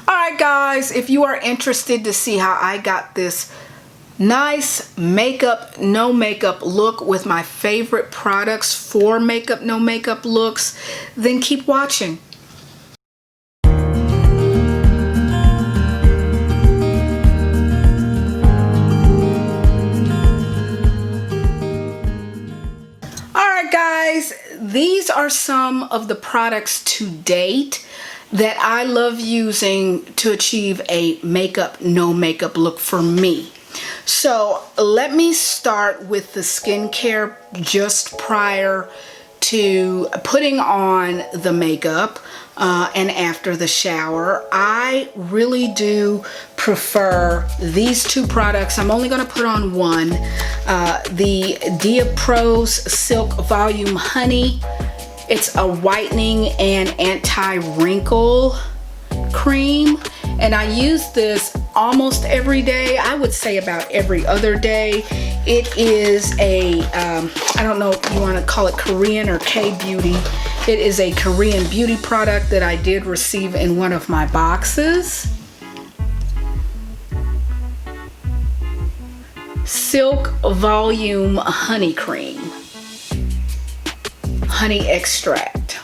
All right, guys, if you are interested to see how I got this nice makeup, no makeup look with my favorite products for makeup, no makeup looks, then keep watching. All right, guys, these are some of the products to date that I love using to achieve a makeup, no makeup look for me. So let me start with the skincare just prior to putting on the makeup and after the shower. I really do prefer these two products. I'm only going to put on one. The Diopro's Silk Volume Honey. It's a whitening and anti-wrinkle cream, and I use this almost every day. I would say about every other day. It is a, I don't know if you want to call it Korean or K-beauty. It is a Korean beauty product that I did receive in one of my boxes. Silk Volume Honey Cream. Honey extract.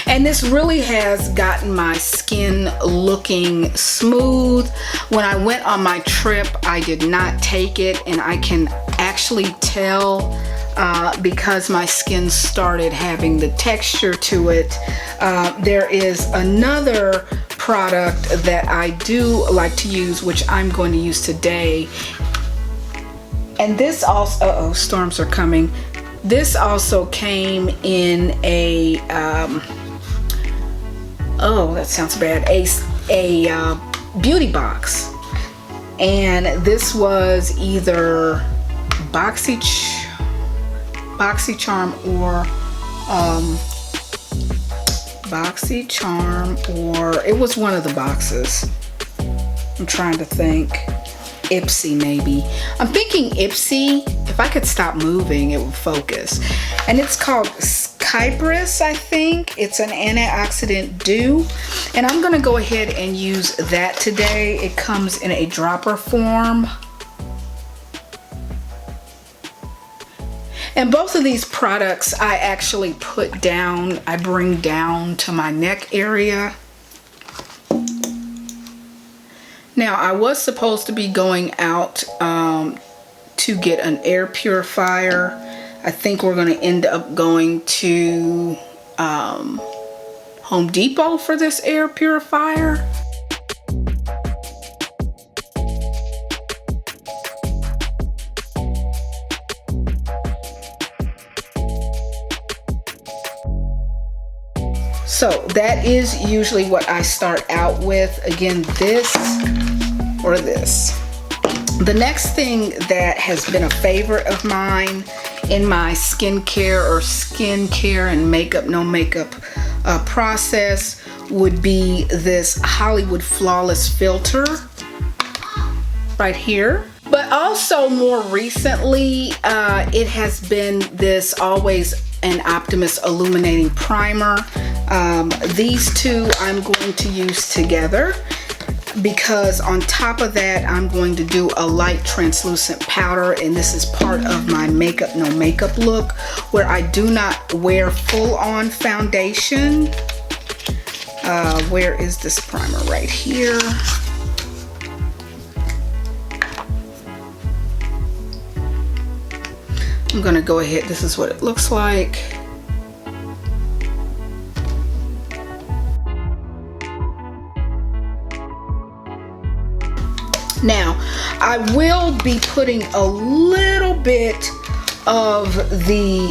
And this really has gotten my skin looking smooth. When I went on my trip, I did not take it, and I can actually tell because my skin started having the texture to it. There is another product that I do like to use, which I'm going to use today. And this also, uh-oh, storms are coming. This also came in a, oh, that sounds bad, a beauty box. And this was either BoxyCharm or it was one of the boxes. I'm trying to think. Ipsy maybe. I'm thinking Ipsy. If I could stop moving, it would focus. And it's called Cypress, I think. It's an antioxidant dew. And I'm gonna go ahead and use that today. It comes in a dropper form. And both of these products I actually put down, I bring down to my neck area. Now, I was supposed to be going out to get an air purifier. I think we're going to end up going to Home Depot for this air purifier. So that is usually what I start out with. Again, this or this. The next thing that has been a favorite of mine in my skincare and makeup, no makeup process would be this Hollywood Flawless filter right here. But also more recently, it has been this Always an Optimist Illuminating Primer. These two I'm going to use together, because on top of that I'm going to do a light translucent powder, and this is part of my makeup no makeup look where I do not wear full-on foundation. Where is this primer? Right here. I'm gonna go ahead, this is what it looks like. Now, I will be putting a little bit of the,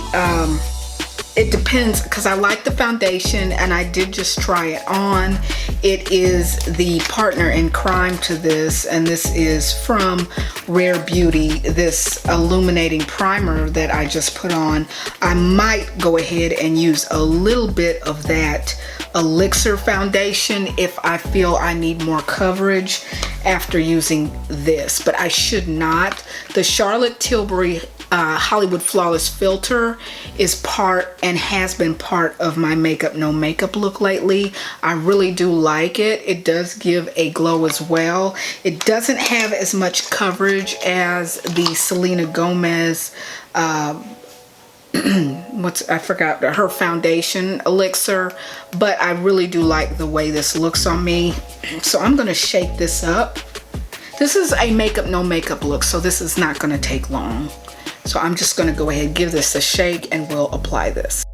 it depends, because I like the foundation and I did just try it on. It is the partner in crime to this, and this is from Rare Beauty, this illuminating primer that I just put on. I might go ahead and use a little bit of that Elixir foundation if I feel I need more coverage after using this, but I should not. The Charlotte Tilbury Hollywood Flawless Filter is part and has been part of my makeup no makeup look lately. I really do like it. It does give a glow as well. It doesn't have as much coverage as the Selena Gomez I forgot her foundation elixir, but I really do like the way this looks on me. So I'm gonna shake this up. This is a makeup no makeup look, so this is not gonna take long. So I'm just gonna go ahead and give this a shake and we'll apply this.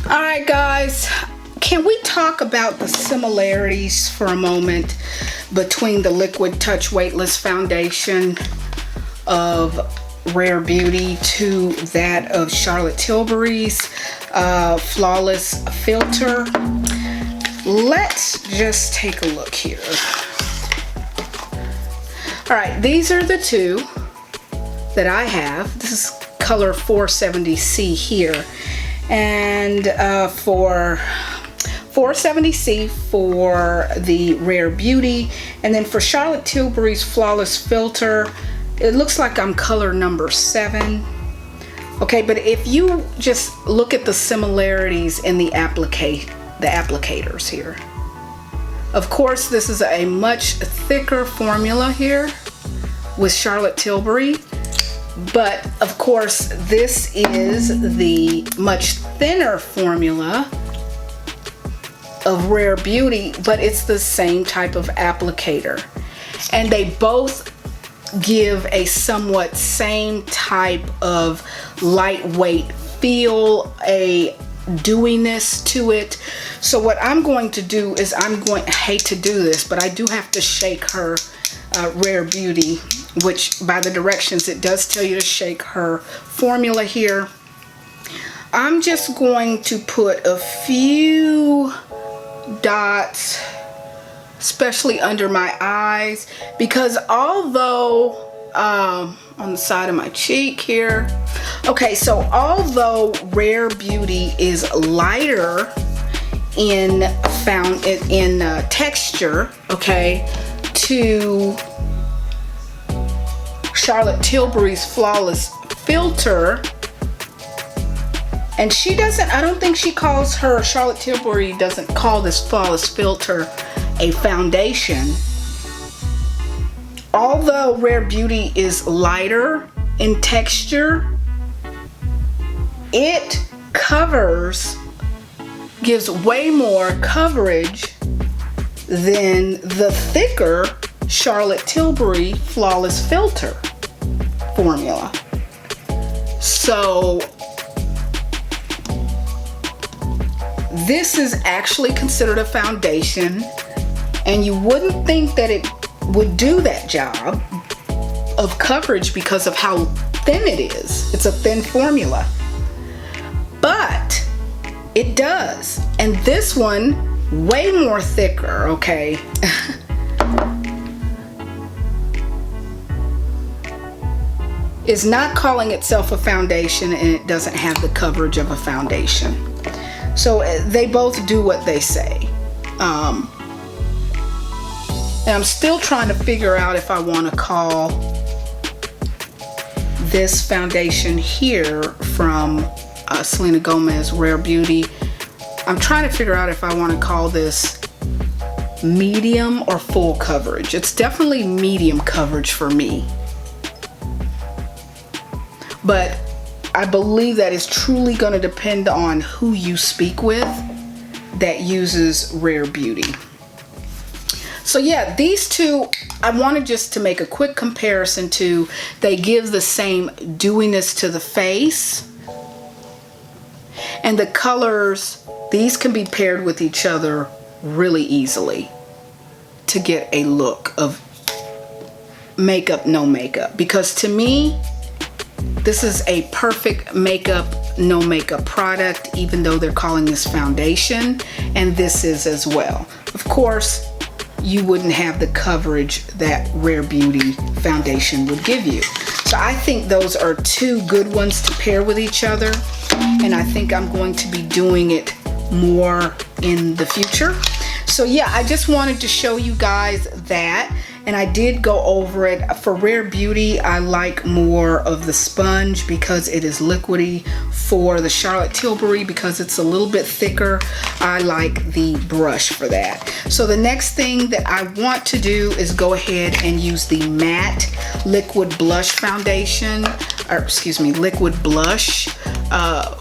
All right, guys, can we talk about the similarities for a moment between the Liquid Touch Weightless Foundation of Rare Beauty to that of Charlotte Tilbury's Flawless Filter? Let's just take a look here. All right, these are the two that I have. This is color 470C here. And for 470C for the Rare Beauty, and then for Charlotte Tilbury's Flawless Filter, it looks like I'm color number 7. Okay, but if you just look at the similarities in the applicators here. Of course, this is a much thicker formula here with Charlotte Tilbury. But of course, this is the much thinner formula of Rare Beauty, but it's the same type of applicator. And they both give a somewhat same type of lightweight feel, a dewiness to it. So what I'm going to do is I hate to do this, but I do have to shake her Rare Beauty, which by the directions it does tell you to shake her formula here. I'm just going to put a few dots, especially under my eyes, because although on the side of my cheek here, okay, so although Rare Beauty is lighter in texture, okay, to Charlotte Tilbury's Flawless Filter, and she doesn't, I don't think she calls her, Charlotte Tilbury doesn't call this Flawless Filter a foundation. Although Rare Beauty is lighter in texture, it gives way more coverage than the thicker Charlotte Tilbury Flawless Filter formula. So this is actually considered a foundation, and you wouldn't think that it would do that job of coverage because of how thin it is. It's a thin formula, but it does. And this one, way more thicker, okay? is not calling itself a foundation, and it doesn't have the coverage of a foundation. So they both do what they say. And I'm still trying to figure out if I want to call this foundation here from Selena Gomez Rare Beauty. I'm trying to figure out if I want to call this medium or full coverage. It's definitely medium coverage for me. But I believe that is truly going to depend on who you speak with that uses Rare Beauty. So yeah, these two, I wanted just to make a quick comparison to, they give the same dewiness to the face. And the colors, these can be paired with each other really easily to get a look of makeup, no makeup. Because to me, this is a perfect makeup, no makeup product, even though they're calling this foundation, and this is as well. Of course, you wouldn't have the coverage that Rare Beauty foundation would give you. So I think those are two good ones to pair with each other, and I think I'm going to be doing it more in the future. So yeah, I just wanted to show you guys that, and I did go over it. For Rare Beauty, I like more of the sponge because it is liquidy. For the Charlotte Tilbury, because it's a little bit thicker, I like the brush for that. So the next thing that I want to do is go ahead and use the matte liquid blush foundation, or excuse me, liquid blush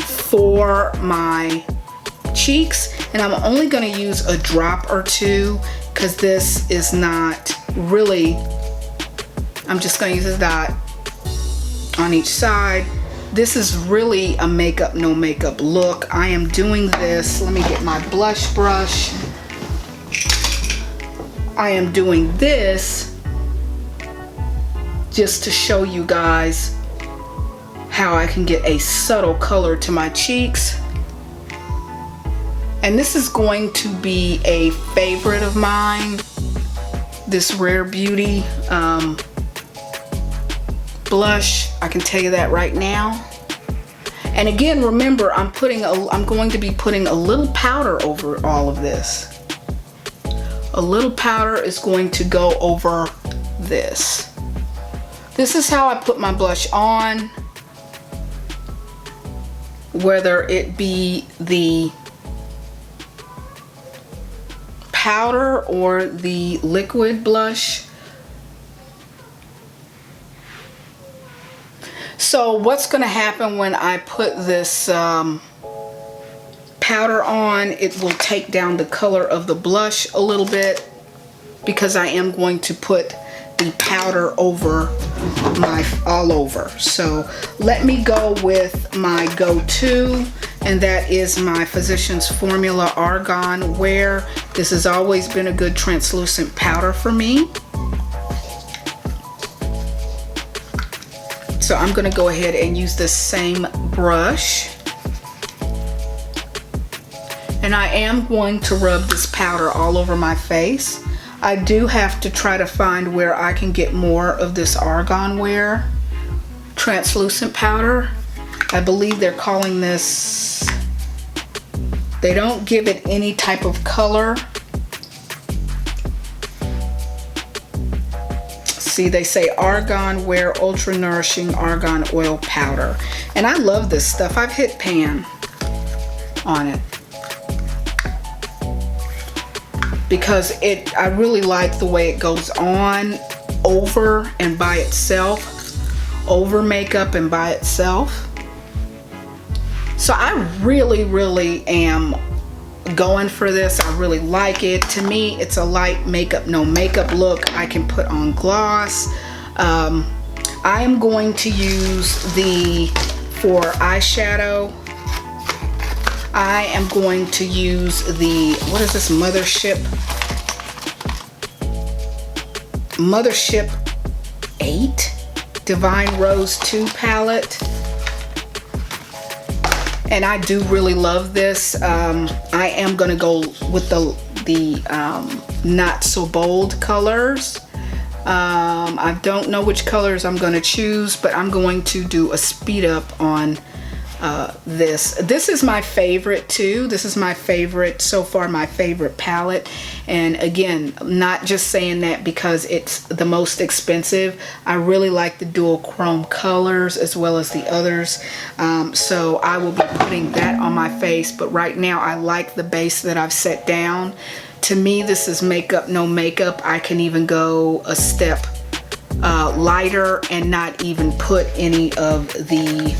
for my cheeks, and I'm only going to use a drop or two because this is not really, I'm just going to use a dot on each side. This is really a makeup no makeup look. I am doing this, let me get my blush brush. I am doing this just to show you guys how I can get a subtle color to my cheeks. And this is going to be a favorite of mine, this Rare Beauty blush. I can tell you that right now. And again, remember, I'm going to be putting a little powder over all of this. A little powder is going to go over this. This is how I put my blush on, whether it be the powder or the liquid blush. So what's going to happen when I put this powder on, it will take down the color of the blush a little bit because I am going to put the powder over all over. So let me go with my go-to, and that is my Physicians Formula Argan Wear. This has always been a good translucent powder for me. So I'm going to go ahead and use the same brush, and I am going to rub this powder all over my face. I do have to try to find where I can get more of this Argan Wear translucent powder. I believe they're calling this, they don't give it any type of color. See, they say Argan Wear Ultra Nourishing Argan Oil Powder. And I love this stuff. I've hit pan on it because I really like the way it goes on over and by itself, over makeup and by itself. So I really am going for this. I really like it. To me, it's a light makeup no makeup look. I can put on gloss. I am going to use for eyeshadow, I am going to use the, what is this, Mothership 8 Divine Rose 2 palette. And I do really love this. I am gonna go with the not so bold colors. I don't know which colors I'm gonna choose, but I'm going to do a speed up on this. This is my favorite too. This is my favorite, so far my favorite palette. And again, not just saying that because it's the most expensive. I really like the dual chrome colors as well as the others. So I will be putting that on my face, but right now I like the base that I've set down. To me, this is makeup no makeup. I can even go a step lighter and not even put any of the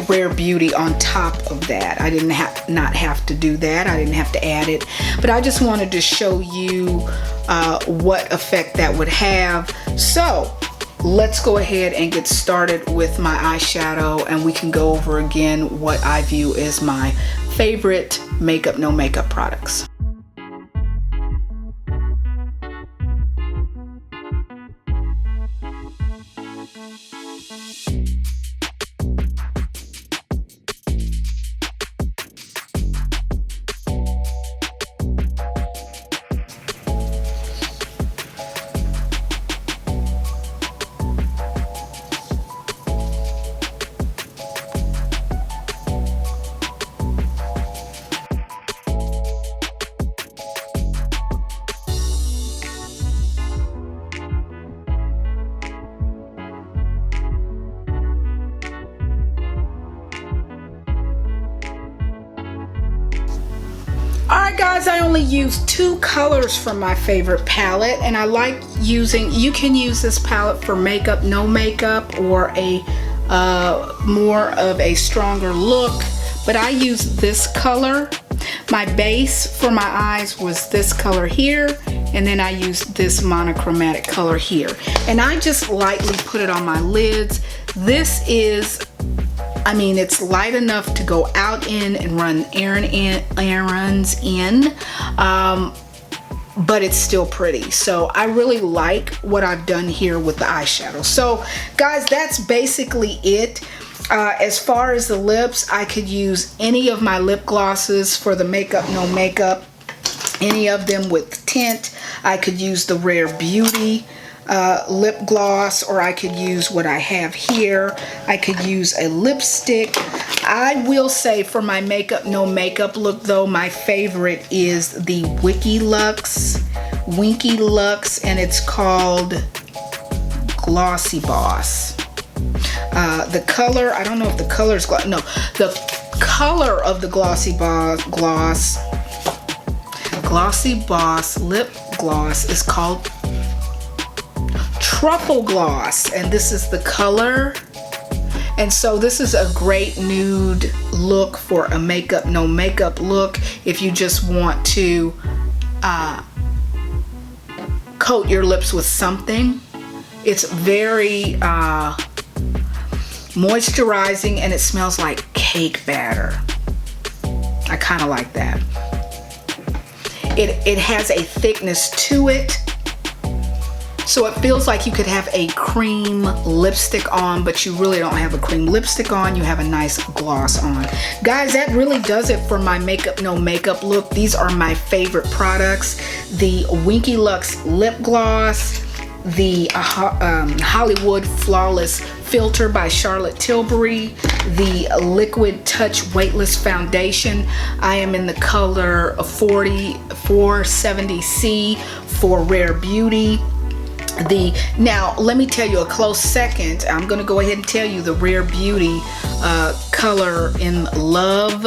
Rare Beauty on top of that. I didn't not have to do that. I didn't have to add it, but I just wanted to show you what effect that would have. So let's go ahead and get started with my eyeshadow, and we can go over again what I view as my favorite makeup no makeup products. Alright guys, I only used 2 colors from my favorite palette, and I like using, you can use this palette for makeup, no makeup, or a more of a stronger look, but I used this color. My base for my eyes was this color here, and then I used this monochromatic color here. And I just lightly put it on my lids. This is, I mean, it's light enough to go out in and run errands in, but it's still pretty. So I really like what I've done here with the eyeshadow. So guys, that's basically it. As far as the lips, I could use any of my lip glosses for the makeup, no makeup, any of them with tint. I could use the Rare Beauty lip gloss, or I could use what I have here. I could use a lipstick. I will say for my makeup, no makeup look though, my favorite is the Winky Lux, and it's called Glossy Boss. The color, I don't know if the color is no, the color of the Glossy Boss lip gloss is called Truffle Gloss, and this is the color. And so this is a great nude look for a makeup, no makeup look if you just want to coat your lips with something. It's very moisturizing, and it smells like cake batter. I kind of like that. It has a thickness to it, so it feels like you could have a cream lipstick on, but you really don't have a cream lipstick on. You have a nice gloss on. Guys, that really does it for my makeup, no makeup look. These are my favorite products. The Winky Lux lip gloss, the Hollywood Flawless Filter by Charlotte Tilbury, the Liquid Touch Weightless Foundation. I am in the color 470C for Rare Beauty. Now let me tell you a close second. I'm gonna go ahead and tell you the Rare Beauty color in Love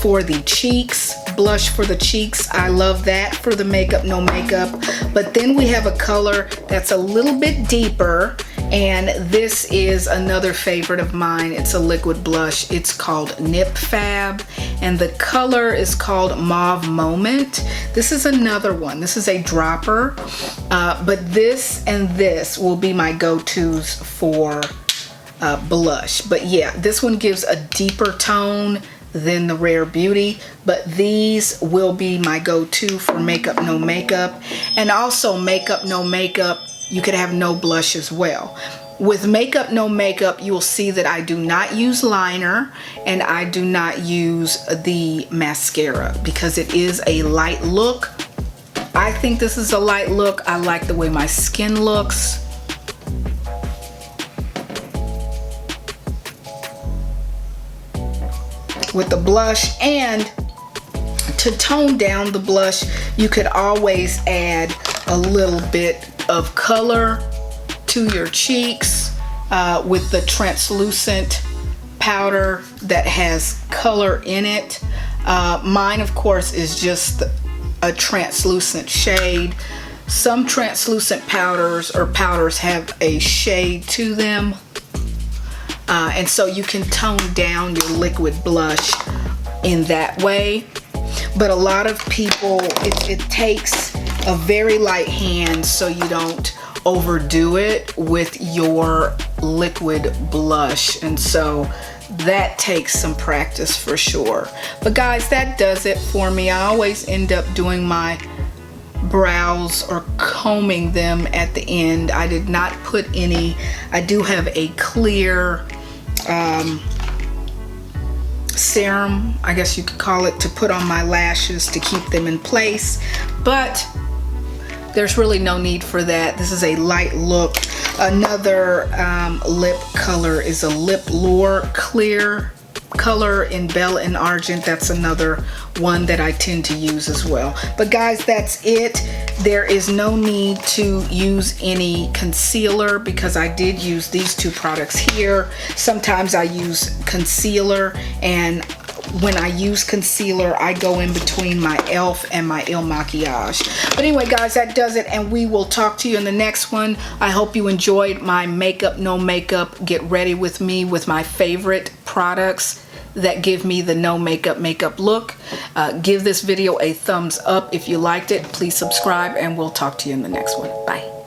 for the cheeks, blush for the cheeks. I love that for the makeup, no makeup. But then we have a color that's a little bit deeper, and this is another favorite of mine. It's a liquid blush. It's called Nip Fab, and the color is called Mauve Moment. This is another one. This is a dropper, but this and this will be my go-tos for blush. But yeah, this one gives a deeper tone than the Rare Beauty, but these will be my go-to for makeup, no makeup. And also makeup, no makeup, you could have no blush as well. With makeup, no makeup, you will see that I do not use liner, and I do not use the mascara because it is a light look. I think this is a light look. I like the way my skin looks. With the blush, and to tone down the blush, you could always add a little bit of color to your cheeks with the translucent powder that has color in it. Mine, of course, is just a translucent shade. Some translucent powders have a shade to them. And so you can tone down your liquid blush in that way. But a lot of people, it takes a very light hand so you don't overdo it with your liquid blush. And so that takes some practice for sure. But guys, that does it for me. I always end up doing my brows or combing them at the end. I did not put any. I do have a clear serum, I guess you could call it, to put on my lashes to keep them in place, but there's really no need for that. This is a light look. Another lip color is a Lip Lure clear color in Bell and Argent. That's another one that I tend to use as well. But guys, that's it. There is no need to use any concealer because I did use these two products here. Sometimes I use concealer, and when I use concealer, I go in between my e.l.f. and my Il Makiage. But anyway, guys, that does it, and we will talk to you in the next one. I hope you enjoyed my makeup, no makeup, get ready with me with my favorite products that give me the no makeup look. Give this video a thumbs up if you liked it. Please subscribe, and we'll talk to you in the next one. Bye.